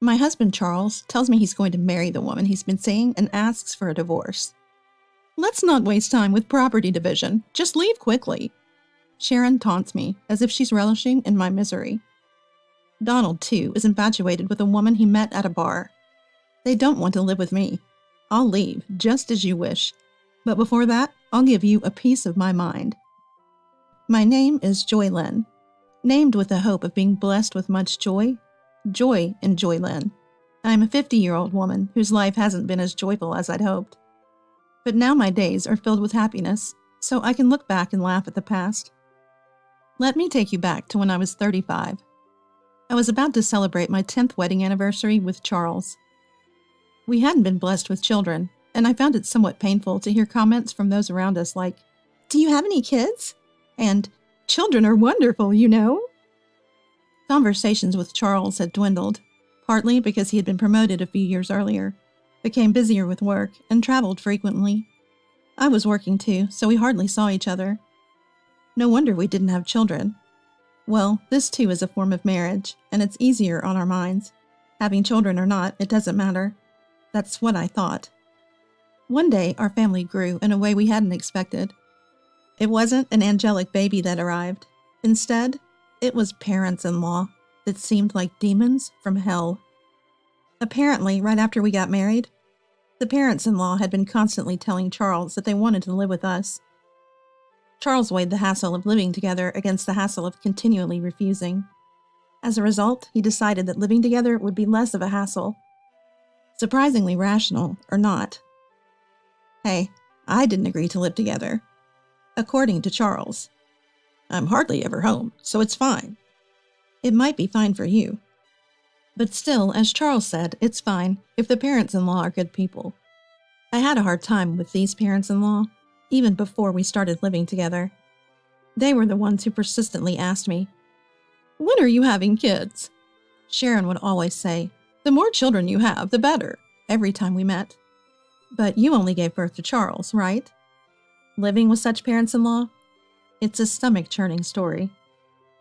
My husband, Charles, tells me he's going to marry the woman he's been seeing and asks for a divorce. Let's not waste time with property division. Just leave quickly. Sharon taunts me, as if she's relishing in my misery. Donald, too, is infatuated with a woman he met at a bar. They don't want to live with me. I'll leave, just as you wish. But before that, I'll give you a piece of my mind. My name is Joy Lynn, named with the hope of being blessed with much joy in Joy Lynn. I'm a 50-year-old woman whose life hasn't been as joyful as I'd hoped. But now my days are filled with happiness, so I can look back and laugh at the past. Let me take you back to when I was 35. I was about to celebrate my 10th wedding anniversary with Charles. We hadn't been blessed with children, and I found it somewhat painful to hear comments from those around us like, "Do you have any kids?" and "Children are wonderful, you know." Conversations with Charles had dwindled, partly because he had been promoted a few years earlier, became busier with work, and traveled frequently. I was working too, so we hardly saw each other. No wonder we didn't have children. Well, this too is a form of marriage, and it's easier on our minds. Having children or not, it doesn't matter. That's what I thought. One day, our family grew in a way we hadn't expected. It wasn't an angelic baby that arrived. Instead, it was parents-in-law that seemed like demons from hell. Apparently, right after we got married, the parents-in-law had been constantly telling Charles that they wanted to live with us. Charles weighed the hassle of living together against the hassle of continually refusing. As a result, he decided that living together would be less of a hassle. Surprisingly rational, or not. Hey, I didn't agree to live together. According to Charles. I'm hardly ever home, so it's fine. It might be fine for you. But still, as Charles said, it's fine if the parents-in-law are good people. I had a hard time with these parents-in-law, even before we started living together. They were the ones who persistently asked me, "When are you having kids?" Sharon would always say, "The more children you have, the better," every time we met. But you only gave birth to Charles, right? Living with such parents-in-law? It's a stomach-churning story.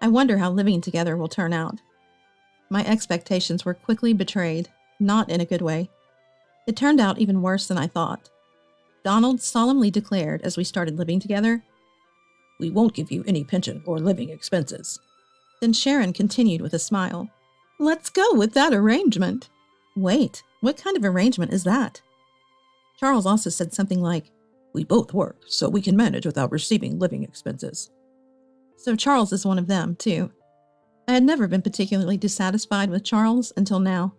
I wonder how living together will turn out. My expectations were quickly betrayed, not in a good way. It turned out even worse than I thought. Donald solemnly declared as we started living together, "We won't give you any pension or living expenses." Then Sharon continued with a smile, "Let's go with that arrangement." Wait, what kind of arrangement is that? Charles also said something like, "We both work, so we can manage without receiving living expenses." So Charles is one of them, too. I had never been particularly dissatisfied with Charles until now.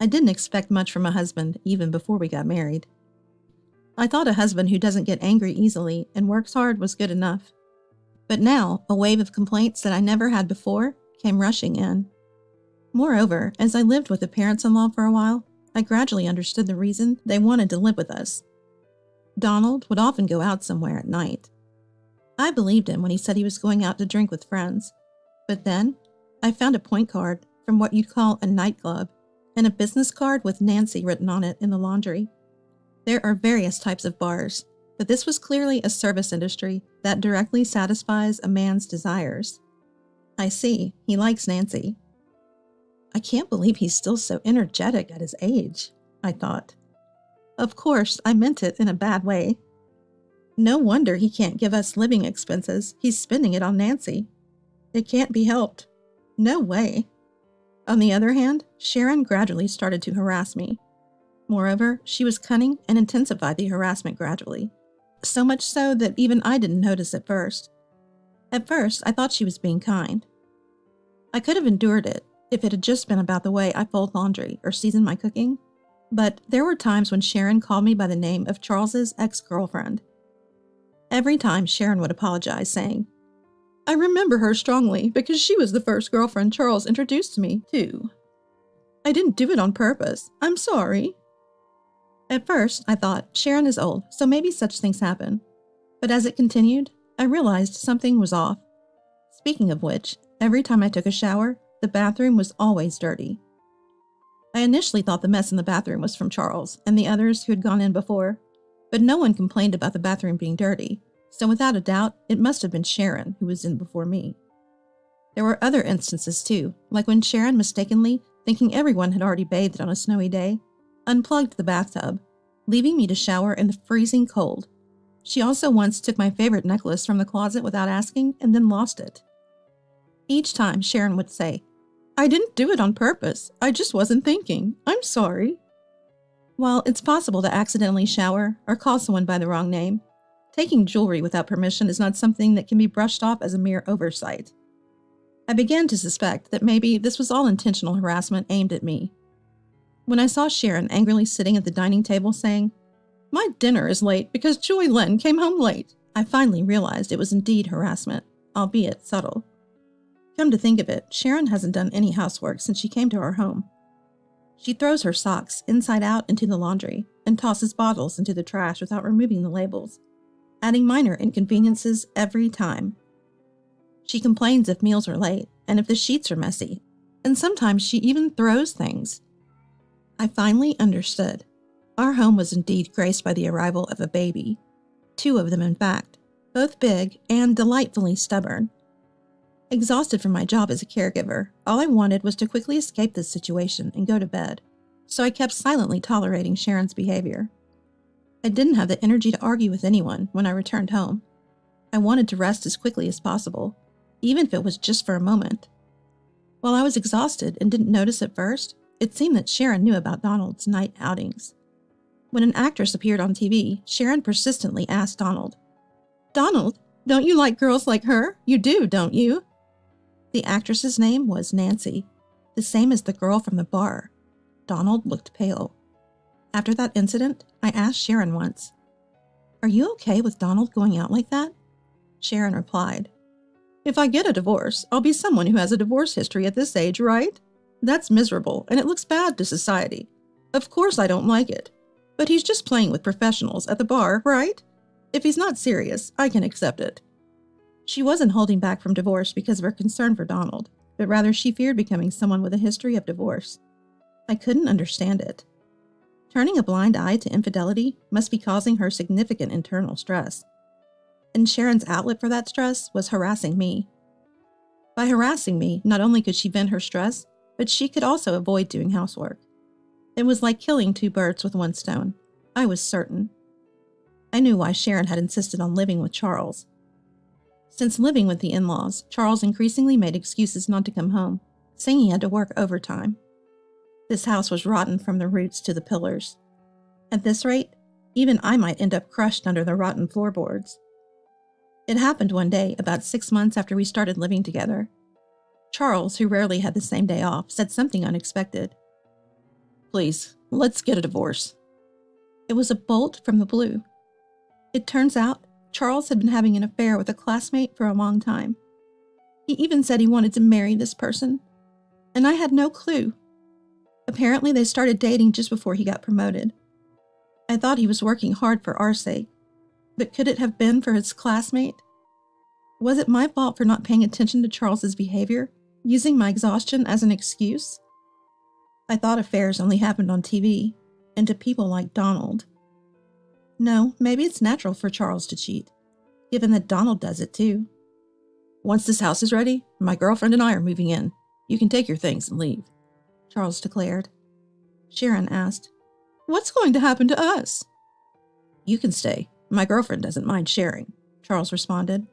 I didn't expect much from a husband even before we got married. I thought a husband who doesn't get angry easily and works hard was good enough. But now, a wave of complaints that I never had before came rushing in. Moreover, as I lived with the parents-in-law for a while, I gradually understood the reason they wanted to live with us. Donald would often go out somewhere at night. I believed him when he said he was going out to drink with friends. But then, I found a point card from what you'd call a nightclub and a business card with Nancy written on it in the laundry. There are various types of bars, but this was clearly a service industry that directly satisfies a man's desires. I see, he likes Nancy. I can't believe he's still so energetic at his age, I thought. Of course, I meant it in a bad way. No wonder he can't give us living expenses. He's spending it on Nancy. It can't be helped. No way. On the other hand, Sharon gradually started to harass me. Moreover, she was cunning and intensified the harassment gradually. So much so that even I didn't notice at first. At first, I thought she was being kind. I could have endured it if it had just been about the way I fold laundry or season my cooking. But there were times when Sharon called me by the name of Charles's ex-girlfriend. Every time Sharon would apologize, saying, "I remember her strongly because she was the first girlfriend Charles introduced me to. I didn't do it on purpose. I'm sorry." At first, I thought, Sharon is old, so maybe such things happen. But as it continued, I realized something was off. Speaking of which, every time I took a shower, the bathroom was always dirty. I initially thought the mess in the bathroom was from Charles and the others who had gone in before, but no one complained about the bathroom being dirty, so without a doubt, it must have been Sharon who was in before me. There were other instances too, like when Sharon mistakenly thinking everyone had already bathed on a snowy day, unplugged the bathtub, leaving me to shower in the freezing cold. She also once took my favorite necklace from the closet without asking and then lost it. Each time, Sharon would say, "I didn't do it on purpose. I just wasn't thinking. I'm sorry." While it's possible to accidentally shower or call someone by the wrong name, taking jewelry without permission is not something that can be brushed off as a mere oversight. I began to suspect that maybe this was all intentional harassment aimed at me. When I saw Sharon angrily sitting at the dining table saying, "My dinner is late because Joy Lynn came home late," I finally realized it was indeed harassment, albeit subtle. Come to think of it, Sharon hasn't done any housework since she came to our home. She throws her socks inside out into the laundry and tosses bottles into the trash without removing the labels, adding minor inconveniences every time. She complains if meals are late and if the sheets are messy, and sometimes she even throws things. I finally understood. Our home was indeed graced by the arrival of a baby. 2 of them, in fact, both big and delightfully stubborn. Exhausted from my job as a caregiver, all I wanted was to quickly escape this situation and go to bed, so I kept silently tolerating Sharon's behavior. I didn't have the energy to argue with anyone when I returned home. I wanted to rest as quickly as possible, even if it was just for a moment. While I was exhausted and didn't notice at first, it seemed that Sharon knew about Donald's night outings. When an actress appeared on TV, Sharon persistently asked Donald, "Donald, don't you like girls like her? You do, don't you?" The actress's name was Nancy, the same as the girl from the bar. Donald looked pale. After that incident, I asked Sharon once, "Are you okay with Donald going out like that?" Sharon replied, "If I get a divorce, I'll be someone who has a divorce history at this age, right? That's miserable, and it looks bad to society. Of course I don't like it. But he's just playing with professionals at the bar, right? If he's not serious, I can accept it." She wasn't holding back from divorce because of her concern for Donald, but rather she feared becoming someone with a history of divorce. I couldn't understand it. Turning a blind eye to infidelity must be causing her significant internal stress. And Sharon's outlet for that stress was harassing me. By harassing me, not only could she vent her stress, but she could also avoid doing housework. It was like killing 2 birds with 1 stone. I was certain. I knew why Sharon had insisted on living with Charles. Since living with the in-laws, Charles increasingly made excuses not to come home, saying he had to work overtime. This house was rotten from the roots to the pillars. At this rate, even I might end up crushed under the rotten floorboards. It happened one day, about 6 months after we started living together. Charles, who rarely had the same day off, said something unexpected. "Please, let's get a divorce." It was a bolt from the blue. It turns out, Charles had been having an affair with a classmate for a long time. He even said he wanted to marry this person, and I had no clue. Apparently, they started dating just before he got promoted. I thought he was working hard for our sake, but could it have been for his classmate? Was it my fault for not paying attention to Charles's behavior, using my exhaustion as an excuse? I thought affairs only happened on TV, and to people like Donald. No, maybe it's natural for Charles to cheat, given that Donald does it too. "Once this house is ready, my girlfriend and I are moving in. You can take your things and leave," Charles declared. Sharon asked, "What's going to happen to us?" "You can stay. My girlfriend doesn't mind sharing," Charles responded.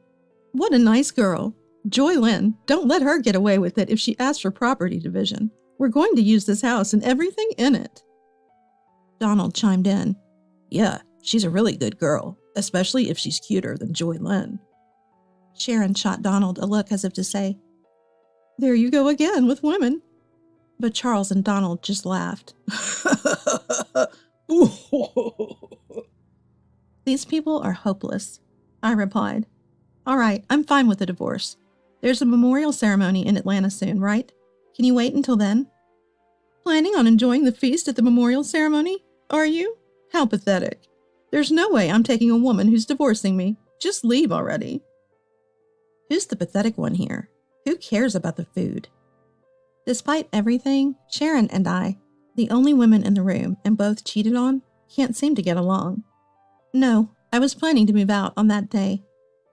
"What a nice girl. Joy Lynn, don't let her get away with it if she asks for property division. We're going to use this house and everything in it." Donald chimed in, "Yeah, she's a really good girl, especially if she's cuter than Joy Lynn." Sharon shot Donald a look as if to say, "There you go again with women." But Charles and Donald just laughed. "These people are hopeless," I replied. "All right, I'm fine with the divorce. There's a memorial ceremony in Atlanta soon, right? Can you wait until then?" "Planning on enjoying the feast at the memorial ceremony? Are you? How pathetic. There's no way I'm taking a woman who's divorcing me. Just leave already." Who's the pathetic one here? Who cares about the food? Despite everything, Sharon and I, the only women in the room and both cheated on, can't seem to get along. No, I was planning to move out on that day.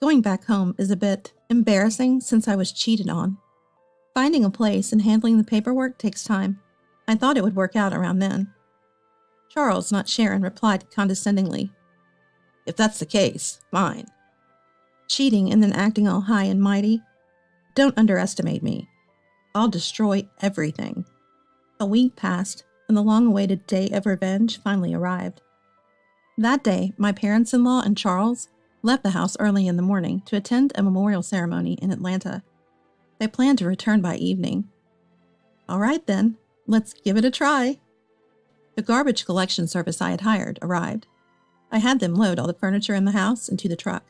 Going back home is a bit embarrassing since I was cheated on. Finding a place and handling the paperwork takes time, I thought it would work out around then. Charles, not Sharon, replied condescendingly, "If that's the case, fine." Cheating and then acting all high and mighty? Don't underestimate me. I'll destroy everything. A week passed, and the long-awaited day of revenge finally arrived. That day, my parents-in-law and Charles left the house early in the morning to attend a memorial ceremony in Atlanta. They planned to return by evening. All right then, let's give it a try. The garbage collection service I had hired arrived. I had them load all the furniture in the house into the truck.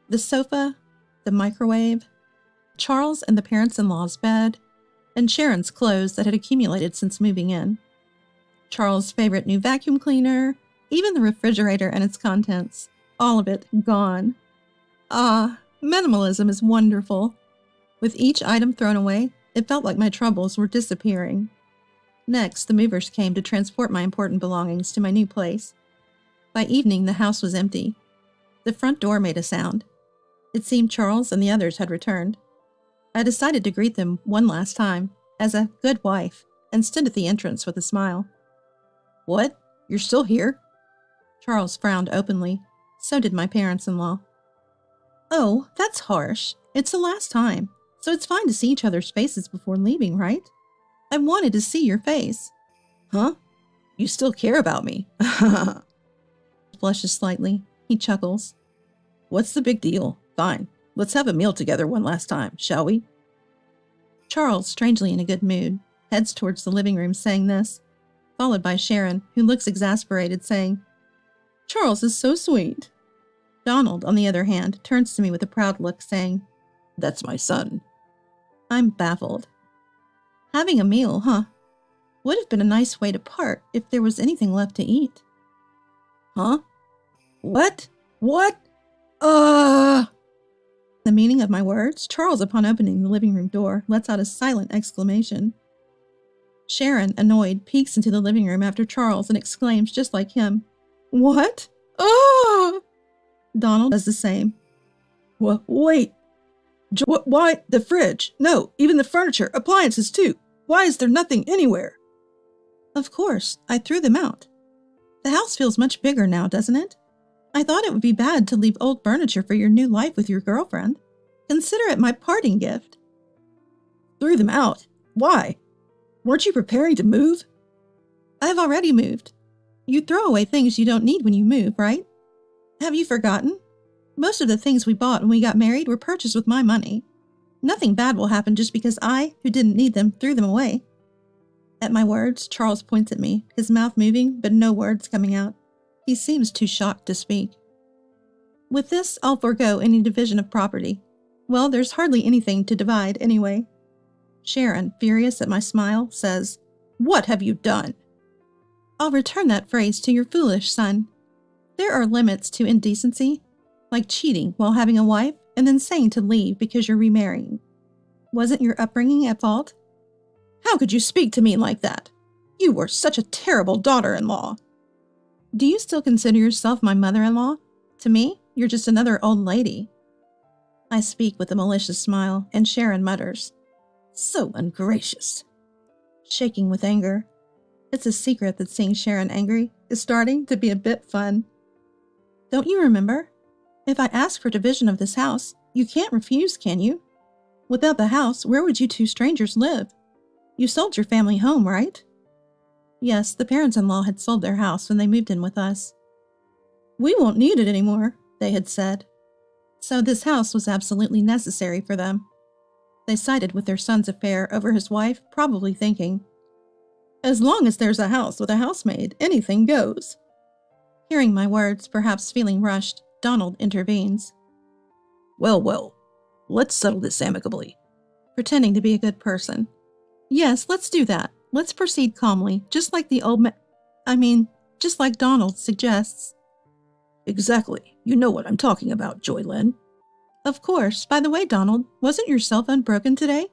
The sofa, the microwave, Charles and the parents-in-law's bed, and Sharon's clothes that had accumulated since moving in. Charles' favorite new vacuum cleaner, even the refrigerator and its contents, all of it gone. Ah, minimalism is wonderful. With each item thrown away, it felt like my troubles were disappearing. Next, the movers came to transport my important belongings to my new place. By evening, the house was empty. The front door made a sound. It seemed Charles and the others had returned. I decided to greet them one last time, as a good wife, and stood at the entrance with a smile. "What? You're still here?" Charles frowned openly. So did my parents-in-law. "Oh, that's harsh. It's the last time, so it's fine to see each other's faces before leaving, right? I wanted to see your face." "Huh? You still care about me?" Blushes slightly. He chuckles. "What's the big deal? Fine. Let's have a meal together one last time, shall we?" Charles, strangely in a good mood, heads towards the living room saying this, followed by Sharon, who looks exasperated, saying, "Charles is so sweet." Donald, on the other hand, turns to me with a proud look, saying, "That's my son." I'm baffled. Having a meal, huh? Would have been a nice way to part if there was anything left to eat. Huh? What? What? The meaning of my words, Charles, upon opening the living room door, lets out a silent exclamation. Sharon, annoyed, peeks into the living room after Charles and exclaims just like him, "What? Ah!" Donald does the same. Wait. Why? The fridge? No, even the furniture, appliances too. Why is there nothing anywhere? Of course, I threw them out. The house feels much bigger now, doesn't it? I thought it would be bad to leave old furniture for your new life with your girlfriend. Consider it my parting gift. Threw them out? Why? Weren't you preparing to move? I've already moved. You throw away things you don't need when you move, right? Have you forgotten? Most of the things we bought when we got married were purchased with my money. Nothing bad will happen just because I, who didn't need them, threw them away. At my words, Charles points at me, his mouth moving, but no words coming out. He seems too shocked to speak. With this, I'll forego any division of property. Well, there's hardly anything to divide anyway. Sharon, furious at my smile, says, "What have you done?" I'll return that phrase to your foolish son. There are limits to indecency, like cheating while having a wife and then saying to leave because you're remarrying. Wasn't your upbringing at fault? How could you speak to me like that? You were such a terrible daughter-in-law. Do you still consider yourself my mother-in-law? To me, you're just another old lady. I speak with a malicious smile, and Sharon mutters, "So ungracious." Shaking with anger. It's a secret that seeing Sharon angry is starting to be a bit fun. Don't you remember? If I ask for division of this house, you can't refuse, can you? Without the house, where would you two strangers live? You sold your family home, right? Yes, the parents-in-law had sold their house when they moved in with us. We won't need it anymore, they had said. So this house was absolutely necessary for them. They sided with their son's affair over his wife, probably thinking, as long as there's a house with a housemaid, anything goes. Hearing my words, perhaps feeling rushed, Donald intervenes. Well, let's settle this amicably. Pretending to be a good person. Yes, let's do that. Let's proceed calmly, just like the old just like Donald suggests. Exactly. You know what I'm talking about, Joy Lynn. Of course. By the way, Donald, wasn't your cell phone broken today?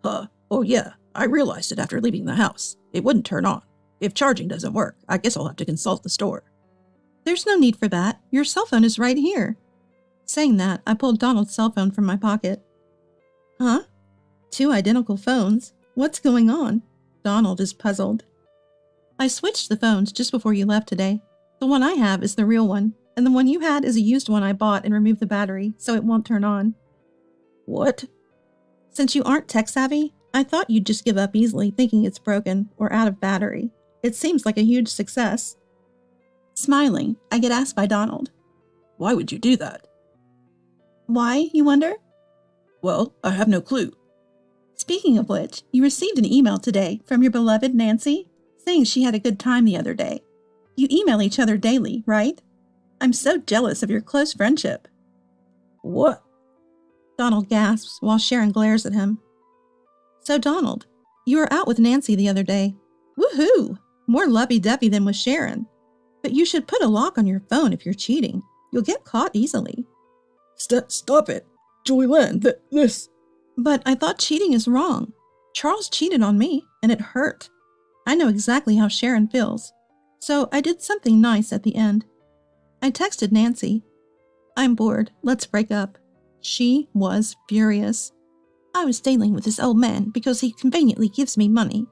Oh yeah. I realized it after leaving the house. It wouldn't turn on. If charging doesn't work, I guess I'll have to consult the store. There's no need for that. Your cell phone is right here. Saying that, I pulled Donald's cell phone from my pocket. Huh? 2 identical phones? What's going on? Donald is puzzled. I switched the phones just before you left today. The one I have is the real one, and the one you had is a used one I bought and removed the battery, so it won't turn on. What? Since you aren't tech-savvy, I thought you'd just give up easily thinking it's broken or out of battery. It seems like a huge success. Smiling, I get asked by Donald. Why would you do that? Why, you wonder? Well, I have no clue. Speaking of which, you received an email today from your beloved Nancy, saying she had a good time the other day. You email each other daily, right? I'm so jealous of your close friendship. What? Donald gasps while Sharon glares at him. So Donald, you were out with Nancy the other day. Woohoo! More lovey-dovey than with Sharon. But you should put a lock on your phone if you're cheating. You'll get caught easily. Stop it. Joylyn, this... But I thought cheating is wrong. Charles cheated on me, and it hurt. I know exactly how Sharon feels. So I did something nice at the end. I texted Nancy. I'm bored. Let's break up. She was furious. I was dealing with this old man because he conveniently gives me money.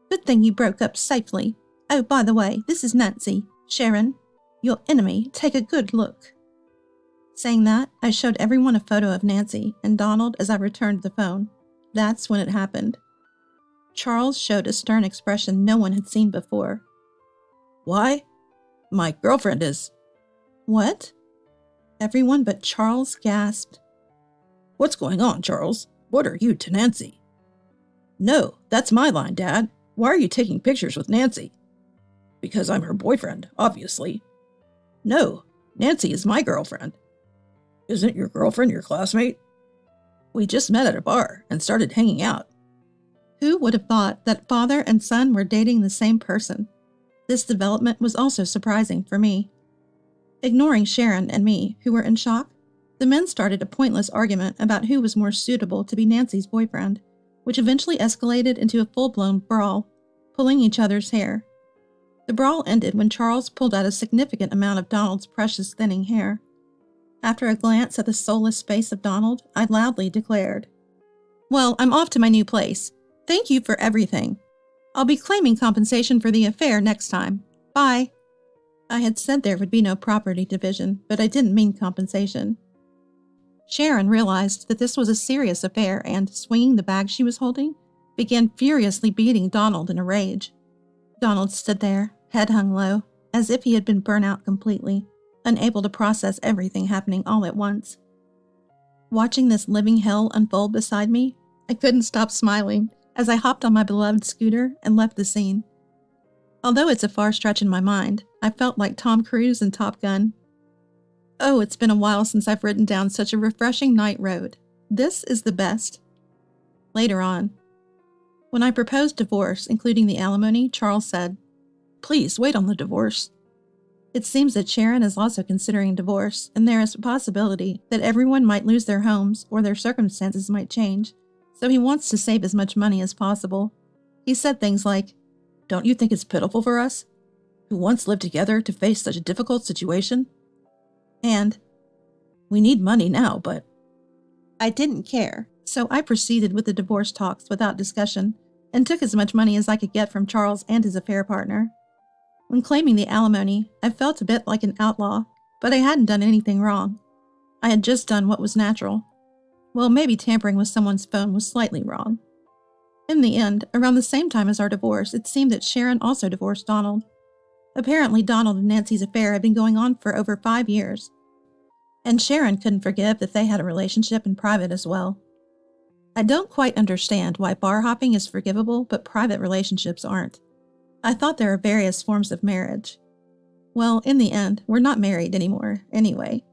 Good thing you broke up safely. Oh, by the way, this is Nancy. Sharon, your enemy, take a good look. Saying that, I showed everyone a photo of Nancy and Donald as I returned the phone. That's when it happened. Charles showed a stern expression no one had seen before. Why? My girlfriend is... What? Everyone but Charles gasped. What's going on, Charles? What are you to Nancy? No, that's my line, Dad. Why are you taking pictures with Nancy? Because I'm her boyfriend, obviously. No, Nancy is my girlfriend. Isn't your girlfriend your classmate? We just met at a bar and started hanging out. Who would have thought that father and son were dating the same person? This development was also surprising for me. Ignoring Sharon and me, who were in shock, the men started a pointless argument about who was more suitable to be Nancy's boyfriend, which eventually escalated into a full-blown brawl, pulling each other's hair. The brawl ended when Charles pulled out a significant amount of Donald's precious thinning hair. After a glance at the soulless face of Donald, I loudly declared, "Well, I'm off to my new place. Thank you for everything. I'll be claiming compensation for the affair next time. Bye." I had said there would be no property division, but I didn't mean compensation. Sharon realized that this was a serious affair and, swinging the bag she was holding, began furiously beating Donald in a rage. Donald stood there, head hung low, as if he had been burnt out completely, unable to process everything happening all at once. Watching this living hell unfold beside me, I couldn't stop smiling as I hopped on my beloved scooter and left the scene. Although it's a far stretch in my mind, I felt like Tom Cruise in Top Gun. Oh, it's been a while since I've ridden down such a refreshing night road. This is the best. Later on, when I proposed divorce, including the alimony, Charles said, "Please wait on the divorce." It seems that Sharon is also considering divorce, and there is a possibility that everyone might lose their homes or their circumstances might change, so he wants to save as much money as possible. He said things like, "Don't you think it's pitiful for us, who once lived together, to face such a difficult situation?" And, "We need money now, but..." I didn't care, so I proceeded with the divorce talks without discussion, and took as much money as I could get from Charles and his affair partner. When claiming the alimony, I felt a bit like an outlaw, but I hadn't done anything wrong. I had just done what was natural. Well, maybe tampering with someone's phone was slightly wrong. In the end, around the same time as our divorce, it seemed that Sharon also divorced Donald. Apparently, Donald and Nancy's affair had been going on for over 5 years. And Sharon couldn't forgive that they had a relationship in private as well. I don't quite understand why bar hopping is forgivable, but private relationships aren't. I thought there are various forms of marriage. Well, in the end, we're not married anymore, anyway.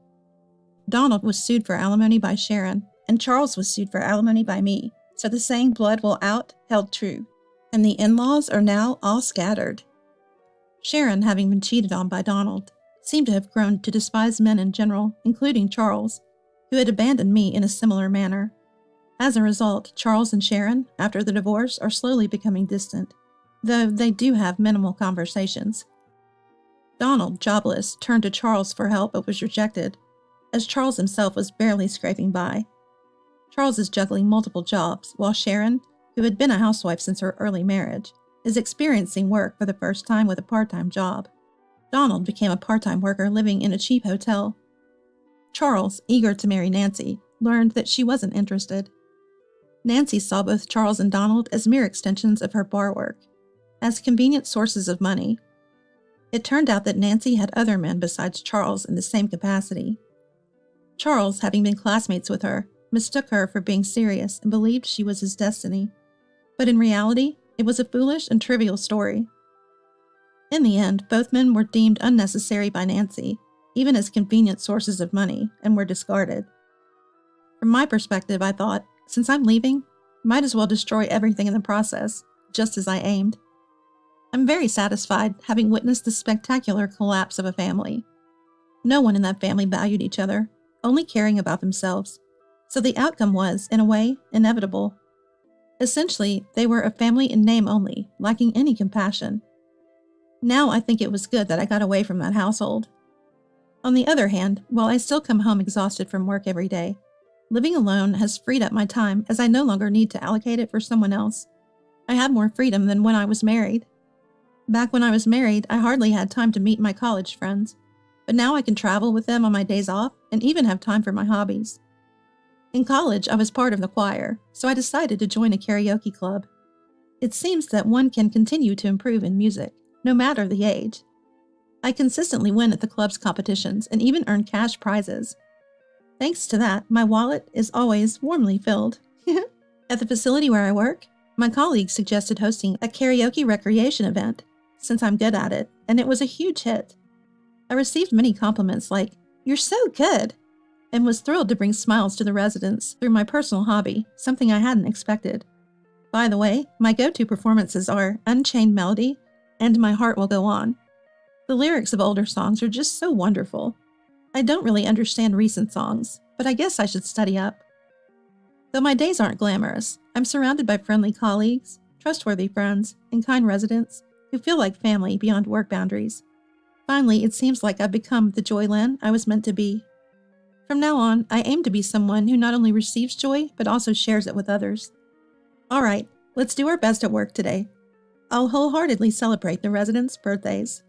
Donald was sued for alimony by Sharon, and Charles was sued for alimony by me, so the saying "blood will out" held true, and the in-laws are now all scattered. Sharon, having been cheated on by Donald, seemed to have grown to despise men in general, including Charles, who had abandoned me in a similar manner. As a result, Charles and Sharon, after the divorce, are slowly becoming distant, though they do have minimal conversations. Donald, jobless, turned to Charles for help but was rejected, as Charles himself was barely scraping by. Charles is juggling multiple jobs, while Sharon, who had been a housewife since her early marriage, is experiencing work for the first time with a part-time job. Donald became a part-time worker living in a cheap hotel. Charles, eager to marry Nancy, learned that she wasn't interested. Nancy saw both Charles and Donald as mere extensions of her bar work, as convenient sources of money. It turned out that Nancy had other men besides Charles in the same capacity. Charles, having been classmates with her, mistook her for being serious and believed she was his destiny. But in reality, it was a foolish and trivial story. In the end, both men were deemed unnecessary by Nancy, even as convenient sources of money, and were discarded. From my perspective, I thought, since I'm leaving, might as well destroy everything in the process, just as I aimed. I'm very satisfied having witnessed the spectacular collapse of a family. No one in that family valued each other, only caring about themselves, so the outcome was, in a way, inevitable. Essentially, they were a family in name only, lacking any compassion. Now I think it was good that I got away from that household. On the other hand, while I still come home exhausted from work every day, living alone has freed up my time as I no longer need to allocate it for someone else. I have more freedom than when I was married. Back when I was married, I hardly had time to meet my college friends, but now I can travel with them on my days off and even have time for my hobbies. In college, I was part of the choir, so I decided to join a karaoke club. It seems that one can continue to improve in music, no matter the age. I consistently win at the club's competitions and even earn cash prizes. Thanks to that, my wallet is always warmly filled. At the facility where I work, my colleagues suggested hosting a karaoke recreation event, since I'm good at it, and it was a huge hit. I received many compliments like, "You're so good," and was thrilled to bring smiles to the residents through my personal hobby, something I hadn't expected. By the way, my go-to performances are Unchained Melody and My Heart Will Go On. The lyrics of older songs are just so wonderful. I don't really understand recent songs, but I guess I should study up. Though my days aren't glamorous, I'm surrounded by friendly colleagues, trustworthy friends, and kind residents who feel like family beyond work boundaries. Finally, it seems like I've become the Joy Lynn I was meant to be. From now on, I aim to be someone who not only receives joy, but also shares it with others. All right, let's do our best at work today. I'll wholeheartedly celebrate the residents' birthdays.